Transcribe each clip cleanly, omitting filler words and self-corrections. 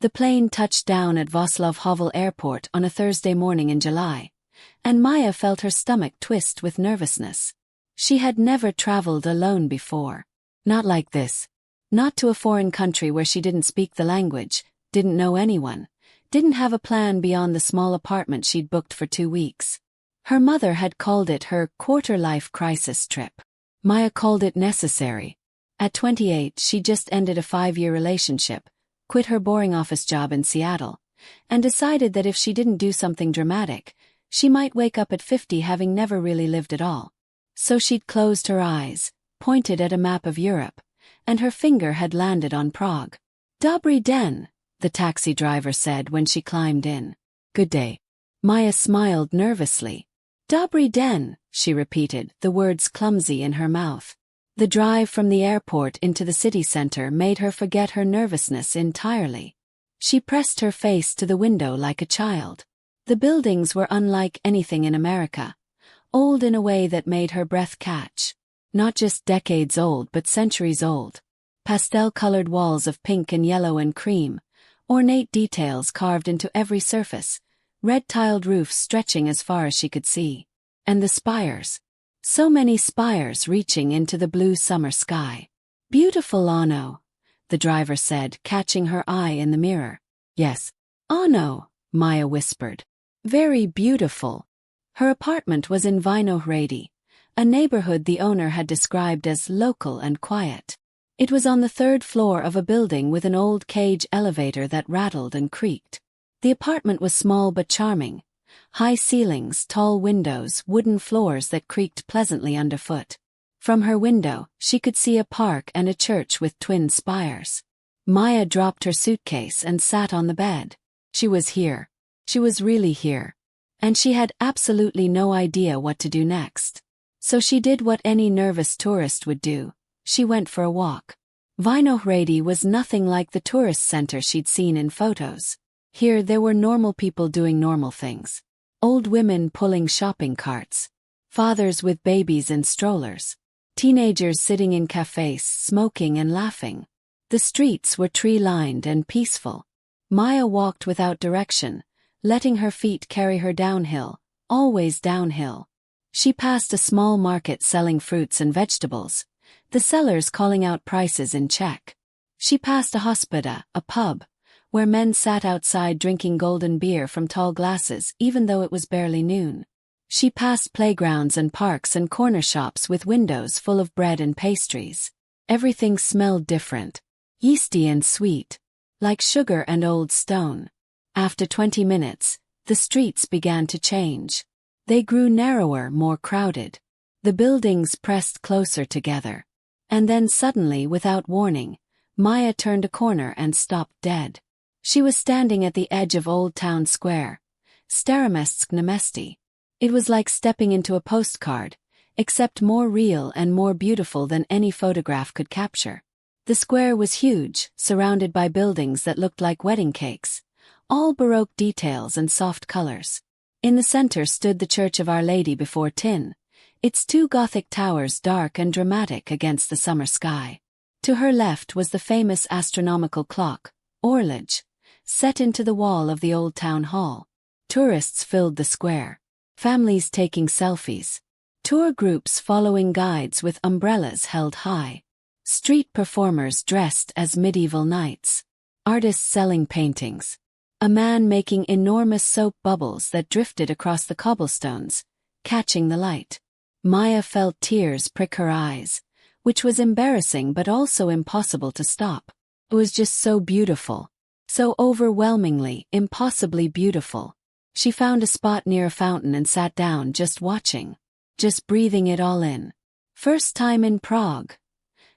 The plane touched down at Václav Havel Airport on a Thursday morning in July, and Maya felt her stomach twist with nervousness. She had never traveled alone before. Not like this. Not to a foreign country where she didn't speak the language, didn't know anyone, didn't have a plan beyond the small apartment she'd booked for 2 weeks. Her mother had called it her quarter-life crisis trip. Maya called it necessary. At 28, she just ended a 5-year relationship, quit her boring office job in Seattle, and decided that if she didn't do something dramatic, she might wake up at 50 having never really lived at all. So she'd closed her eyes, pointed at a map of Europe, and her finger had landed on Prague. "Dobry den," the taxi driver said when she climbed in. "Good day." Maya smiled nervously. "Dobry den," she repeated, the words clumsy in her mouth. The drive from the airport into the city center made her forget her nervousness entirely. She pressed her face to the window like a child. The buildings were unlike anything in America, old in a way that made her breath catch. Not just decades old but centuries old. Pastel-colored walls of pink and yellow and cream, ornate details carved into every surface, red-tiled roofs stretching as far as she could see. And the spires. So many spires reaching into the blue summer sky. "Beautiful, Anno," the driver said, catching her eye in the mirror. "Yes, Anno," Maya whispered. "Very beautiful." Her apartment was in Vinohrady, a neighborhood the owner had described as local and quiet. It was on the 3rd floor of a building with an old cage elevator that rattled and creaked. The apartment was small but charming. High ceilings, tall windows, wooden floors that creaked pleasantly underfoot. From her window, she could see a park and a church with twin spires. Maya dropped her suitcase and sat on the bed. She was here. She was really here. And she had absolutely no idea what to do next. So she did what any nervous tourist would do. She went for a walk. Vinohrady was nothing like the tourist center she'd seen in photos. Here there were normal people doing normal things. Old women pulling shopping carts. Fathers with babies in strollers. Teenagers sitting in cafes, smoking and laughing. The streets were tree-lined and peaceful. Maya walked without direction, letting her feet carry her downhill, always downhill. She passed a small market selling fruits and vegetables, the sellers calling out prices in Czech. She passed a hospoda, a pub, where men sat outside drinking golden beer from tall glasses even though it was barely noon. She passed playgrounds and parks and corner shops with windows full of bread and pastries. Everything smelled different, yeasty and sweet, like sugar and old stone. After 20 minutes, the streets began to change. They grew narrower, more crowded. The buildings pressed closer together. And then suddenly, without warning, Maya turned a corner and stopped dead. She was standing at the edge of Old Town Square, Staromestsk na Mesti. It was like stepping into a postcard, except more real and more beautiful than any photograph could capture. The square was huge, surrounded by buildings that looked like wedding cakes, all Baroque details and soft colors. In the center stood the Church of Our Lady before Tin, its 2 Gothic towers dark and dramatic against the summer sky. To her left was the famous astronomical clock, Orlage, set into the wall of the old town hall. Tourists filled the square. Families taking selfies. Tour groups following guides with umbrellas held high. Street performers dressed as medieval knights. Artists selling paintings. A man making enormous soap bubbles that drifted across the cobblestones, catching the light. Maya felt tears prick her eyes, which was embarrassing but also impossible to stop. It was just so beautiful. So overwhelmingly, impossibly beautiful. She found a spot near a fountain and sat down just watching. Just breathing it all in. "First time in Prague?"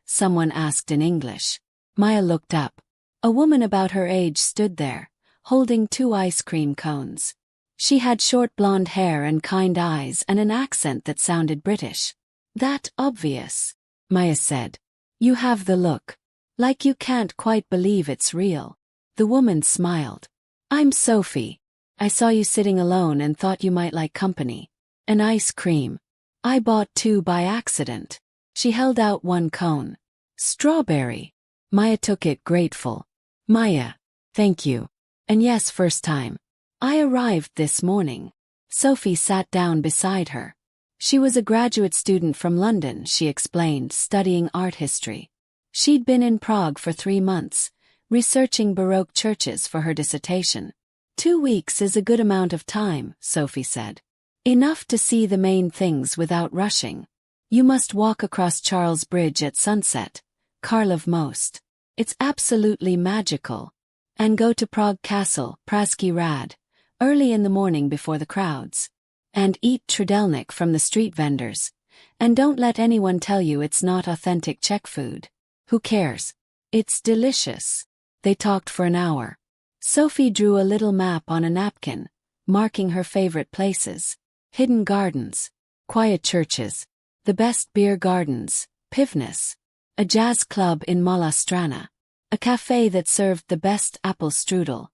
someone asked in English. Maya looked up. A woman about her age stood there, holding 2 ice cream cones. She had short blonde hair and kind eyes and an accent that sounded British. "That obvious," Maya said. "You have the look. Like you can't quite believe it's real." The woman smiled. "I'm Sophie. I saw you sitting alone and thought you might like company. An ice cream. I bought 2 by accident." She held out 1 cone. "Strawberry." Maya took it, grateful. "Maya, Thank you. And yes, first time. I arrived this morning. Sophie sat down beside her. She was a graduate student from London, she explained, studying art history. She'd been in Prague for 3 months, researching Baroque churches for her dissertation. 2 weeks is a good amount of time, Sophie said. Enough to see the main things without rushing. You must walk across Charles Bridge at sunset, Karlov most. It's absolutely magical. And go to Prague Castle, Pražský hrad, early in the morning before the crowds. And eat trudelník from the street vendors. And don't let anyone tell you it's not authentic Czech food. Who cares? It's delicious. They talked for an hour. Sophie drew a little map on a napkin, marking her favorite places. Hidden gardens, quiet churches, the best beer gardens, pivnice, a jazz club in Malá Strana, a cafe that served the best apple strudel,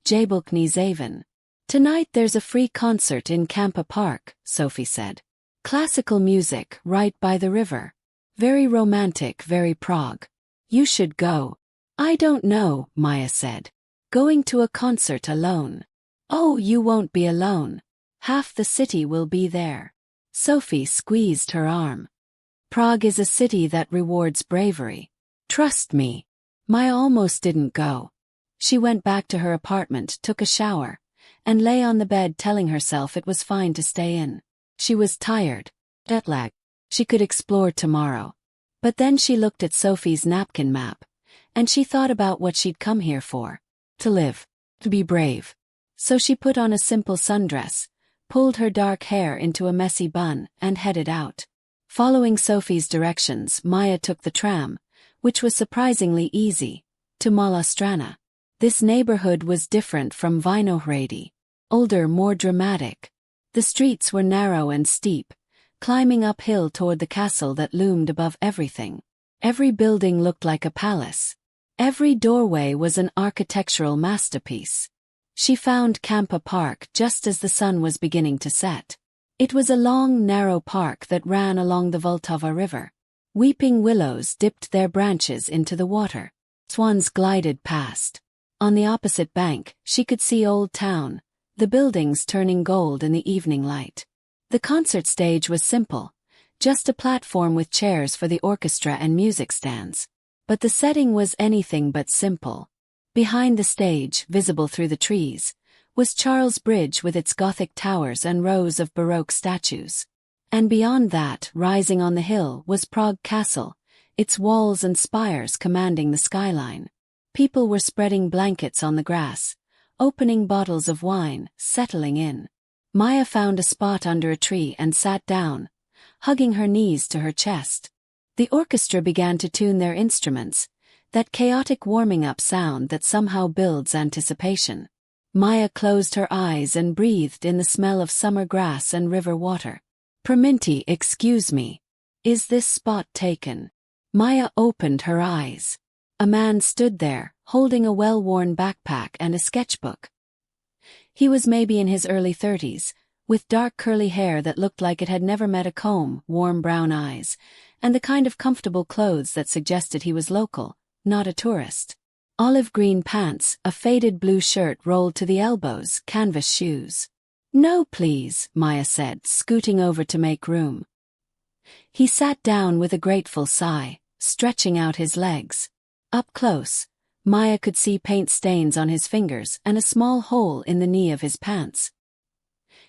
Jablkný záven. Tonight there's a free concert in Kampa Park, Sophie said. Classical music right by the river. Very romantic, very Prague. You should go. I don't know, Maya said. Going to a concert alone. Oh, you won't be alone. Half the city will be there. Sophie squeezed her arm. Prague is a city that rewards bravery. Trust me. Maya almost didn't go. She went back to her apartment, took a shower, and lay on the bed telling herself it was fine to stay in. She was tired. Jet lag. She could explore tomorrow. But then she looked at Sophie's napkin map, and she thought about what she'd come here for. To live. To be brave. So she put on a simple sundress, pulled her dark hair into a messy bun, and headed out. Following Sophie's directions, Maya took the tram, which was surprisingly easy, to Malá Strana. This neighborhood was different from Vinohrady. Older, more dramatic. The streets were narrow and steep, climbing uphill toward the castle that loomed above everything. Every building looked like a palace. Every doorway was an architectural masterpiece. She found Kampa Park just as the sun was beginning to set. It was a long, narrow park that ran along the Vltava River. Weeping willows dipped their branches into the water. Swans glided past. On the opposite bank, she could see Old Town, the buildings turning gold in the evening light. The concert stage was simple, just a platform with chairs for the orchestra and music stands. But the setting was anything but simple. Behind the stage, visible through the trees, was Charles Bridge with its Gothic towers and rows of Baroque statues. And beyond that, rising on the hill, was Prague Castle, its walls and spires commanding the skyline. People were spreading blankets on the grass, opening bottles of wine, settling in. Maya found a spot under a tree and sat down, hugging her knees to her chest. The orchestra began to tune their instruments, that chaotic warming-up sound that somehow builds anticipation. Maya closed her eyes and breathed in the smell of summer grass and river water. Prominti, excuse me. Is this spot taken? Maya opened her eyes. A man stood there, holding a well-worn backpack and a sketchbook. He was maybe in his early 30s, with dark curly hair that looked like it had never met a comb, warm brown eyes, and the kind of comfortable clothes that suggested he was local, not a tourist. Olive green pants, a faded blue shirt rolled to the elbows, canvas shoes. No please, Maya said, scooting over to make room. He sat down with a grateful sigh, stretching out his legs. Up close, Maya could see paint stains on his fingers and a small hole in the knee of his pants.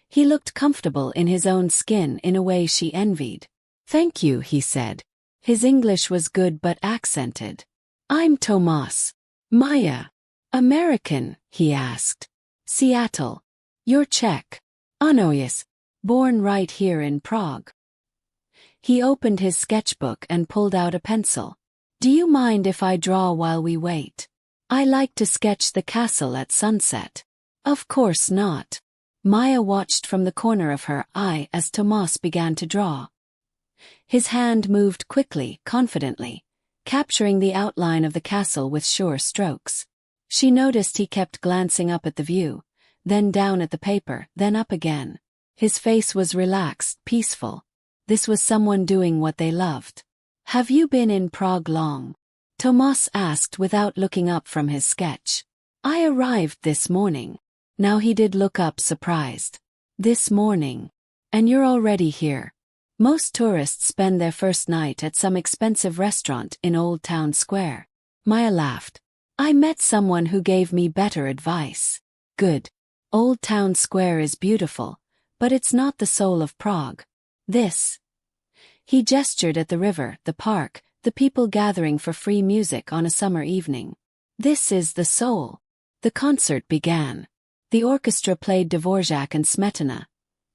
He looked comfortable in his own skin in a way she envied. Thank you, he said. His English was good but accented. I'm Tomas. Maya. American, he asked. Seattle. You're Czech. No, yes. Born right here in Prague. He opened his sketchbook and pulled out a pencil. Do you mind if I draw while we wait? I like to sketch the castle at sunset. Of course not. Maya watched from the corner of her eye as Tomas began to draw. His hand moved quickly, confidently, capturing the outline of the castle with sure strokes. She noticed he kept glancing up at the view, then down at the paper, then up again. His face was relaxed, peaceful. This was someone doing what they loved. Have you been in Prague long? Tomas asked without looking up from his sketch. I arrived this morning. Now he did look up surprised. This morning. And you're already here. Most tourists spend their first night at some expensive restaurant in Old Town Square. Maya laughed. I met someone who gave me better advice. Good. Old Town Square is beautiful, but it's not the soul of Prague. This. He gestured at the river, the park, the people gathering for free music on a summer evening. This is the soul. The concert began. The orchestra played Dvorak and Smetana,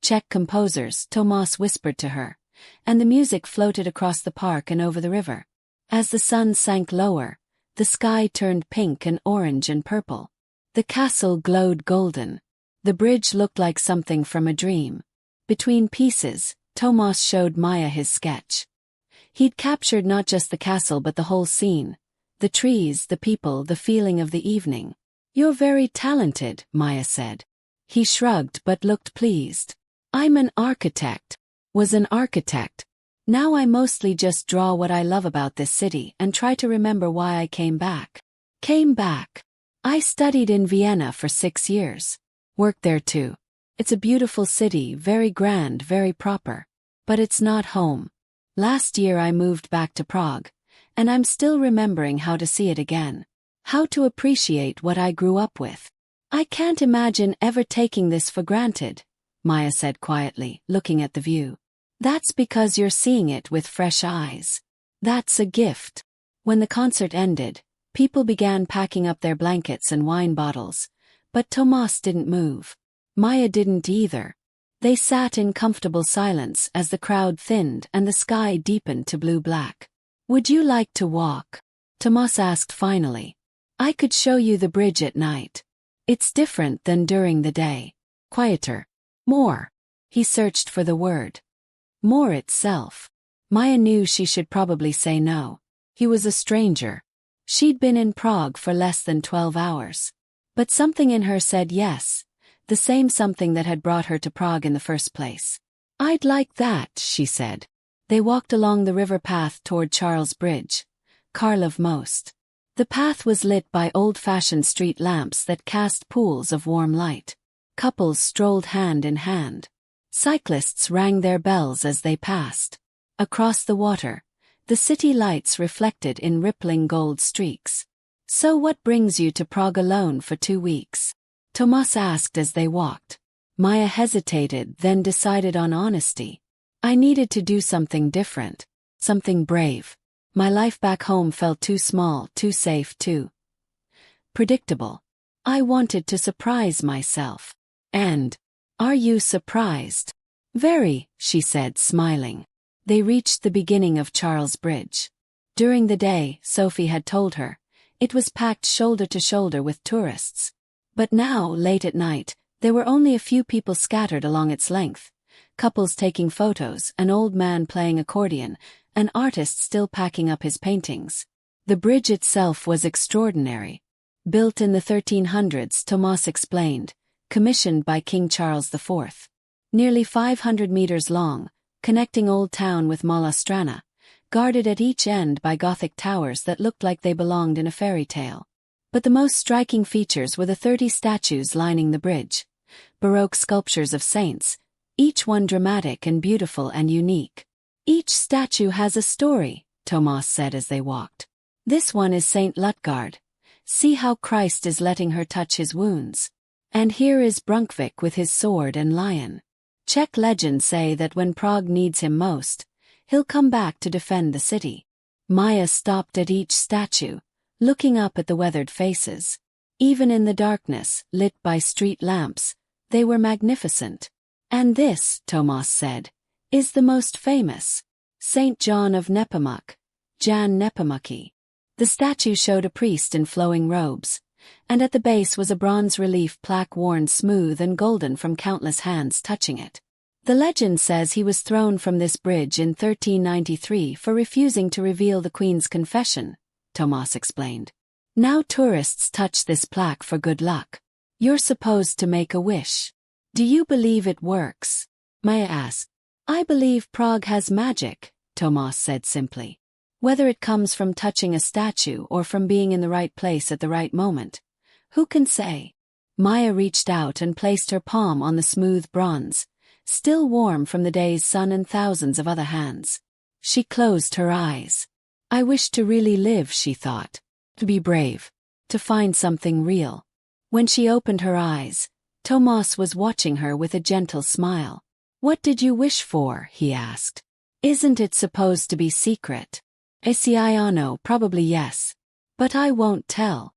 Czech composers, Tomas whispered to her, and the music floated across the park and over the river. As the sun sank lower, the sky turned pink and orange and purple. The castle glowed golden. The bridge looked like something from a dream. Between pieces, Tomas showed Maya his sketch. He'd captured not just the castle but the whole scene. The trees, the people, the feeling of the evening. You're very talented, Maya said. He shrugged but looked pleased. I'm an architect. Was an architect. Now I mostly just draw what I love about this city and try to remember why I came back. Came back. I studied in Vienna for 6 years. Worked there too. It's a beautiful city, very grand, very proper. But it's not home. Last year I moved back to Prague, and I'm still remembering how to see it again. How to appreciate what I grew up with. I can't imagine ever taking this for granted, Maya said quietly, looking at the view. That's because you're seeing it with fresh eyes. That's a gift. When the concert ended, people began packing up their blankets and wine bottles, but Tomas didn't move. Maya didn't either. They sat in comfortable silence as the crowd thinned and the sky deepened to blue-black. Would you like to walk? Tomas asked finally. I could show you the bridge at night. It's different than during the day. Quieter. More. He searched for the word. More itself. Maya knew she should probably say no. He was a stranger. She'd been in Prague for less than 12 hours. But something in her said yes, the same something that had brought her to Prague in the first place. I'd like that, she said. They walked along the river path toward Charles Bridge, Karlov Most. The path was lit by old-fashioned street lamps that cast pools of warm light. Couples strolled hand in hand. Cyclists rang their bells as they passed. Across the water, the city lights reflected in rippling gold streaks. So what brings you to Prague alone for 2 weeks? Tomas asked as they walked. Maya hesitated, then decided on honesty. I needed to do something different. Something brave. My life back home felt too small, too safe, too predictable. I wanted to surprise myself. And, are you surprised? Very, she said, smiling. They reached the beginning of Charles Bridge. During the day, Sophie had told her, it was packed shoulder to shoulder with tourists. But now, late at night, there were only a few people scattered along its length. Couples taking photos, an old man playing accordion, an artist still packing up his paintings. The bridge itself was extraordinary. Built in the 1300s, Tomas explained, commissioned by King Charles IV. Nearly 500 meters long, connecting Old Town with Mala Strana, guarded at each end by Gothic towers that looked like they belonged in a fairy tale. But the most striking features were the 30 statues lining the bridge. Baroque sculptures of saints, each one dramatic and beautiful and unique. Each statue has a story, Tomas said as they walked. This one is Saint Lutgard. See how Christ is letting her touch his wounds. And here is Brunkvik with his sword and lion. Czech legends say that when Prague needs him most, he'll come back to defend the city. Maya stopped at each statue, looking up at the weathered faces. Even in the darkness, lit by street lamps, they were magnificent. And this, Tomas said, is the most famous. Saint John of Nepomuk, Jan Nepomucki. The statue showed a priest in flowing robes, and at the base was a bronze relief plaque worn smooth and golden from countless hands touching it. The legend says he was thrown from this bridge in 1393 for refusing to reveal the Queen's confession, Tomas explained. Now tourists touch this plaque for good luck. You're supposed to make a wish. Do you believe it works? Maya asked. I believe Prague has magic, Tomas said simply. Whether it comes from touching a statue or from being in the right place at the right moment, Who can say? Maya reached out and placed her palm on the smooth bronze, still warm from the day's sun and thousands of other hands. She closed her eyes. I wish to really live, she thought. To be brave. To find something real. When she opened her eyes, Tomas was watching her with a gentle smile. What did you wish for? He asked. Isn't it supposed to be secret? Esiano, probably yes. But I won't tell.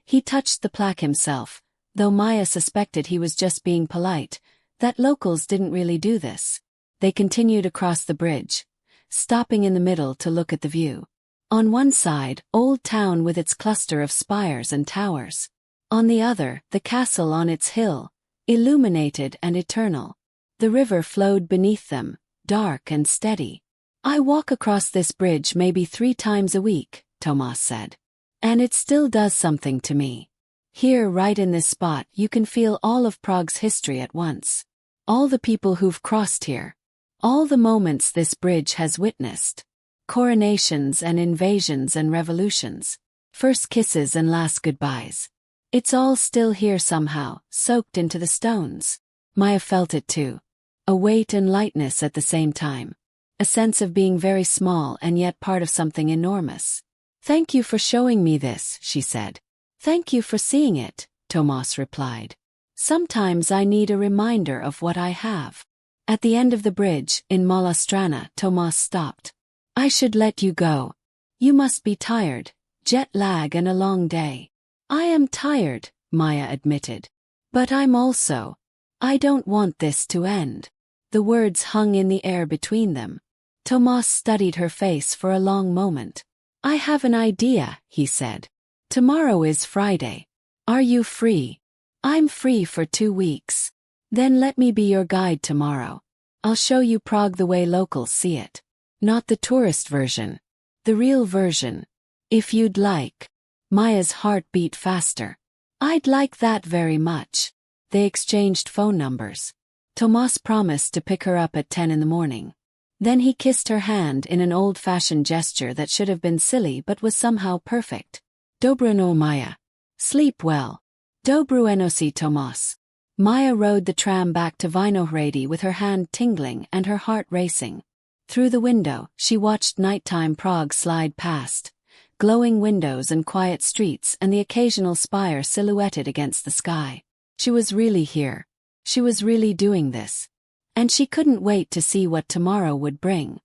He touched the plaque himself, though Maya suspected he was just being polite, that locals didn't really do this. They continued across the bridge, stopping in the middle to look at the view. On one side, Old Town with its cluster of spires and towers. On the other, the castle on its hill, illuminated and eternal. The river flowed beneath them, dark and steady. I walk across this bridge maybe 3 times a week, Tomas said. And it still does something to me. Here, right in this spot, you can feel all of Prague's history at once. All the people who've crossed here. All the moments this bridge has witnessed. Coronations and invasions and revolutions. First kisses and last goodbyes. It's all still here somehow, soaked into the stones. Maya felt it too. A weight and lightness at the same time. A sense of being very small and yet part of something enormous. Thank you for showing me this, she said. Thank you for seeing it, Tomas replied. Sometimes I need a reminder of what I have. At the end of the bridge, in Mala Strana, Tomas stopped. I should let you go. You must be tired, jet lag and a long day. I am tired, Maya admitted. But I'm also. I don't want this to end. The words hung in the air between them. Tomas studied her face for a long moment. I have an idea, he said. Tomorrow is Friday. Are you free? I'm free for 2 weeks. Then let me be your guide tomorrow. I'll show you Prague the way locals see it. Not the tourist version. The real version. If you'd like. Maya's heart beat faster. I'd like that very much. They exchanged phone numbers. Tomas promised to pick her up at 10 in the morning. Then he kissed her hand in an old-fashioned gesture that should have been silly but was somehow perfect. Dobré no, Maya. Sleep well. Dobré noci, Tomas. Maya rode the tram back to Vinohrady with her hand tingling and her heart racing. Through the window, she watched nighttime Prague slide past. Glowing windows and quiet streets and the occasional spire silhouetted against the sky. She was really here. She was really doing this. And she couldn't wait to see what tomorrow would bring.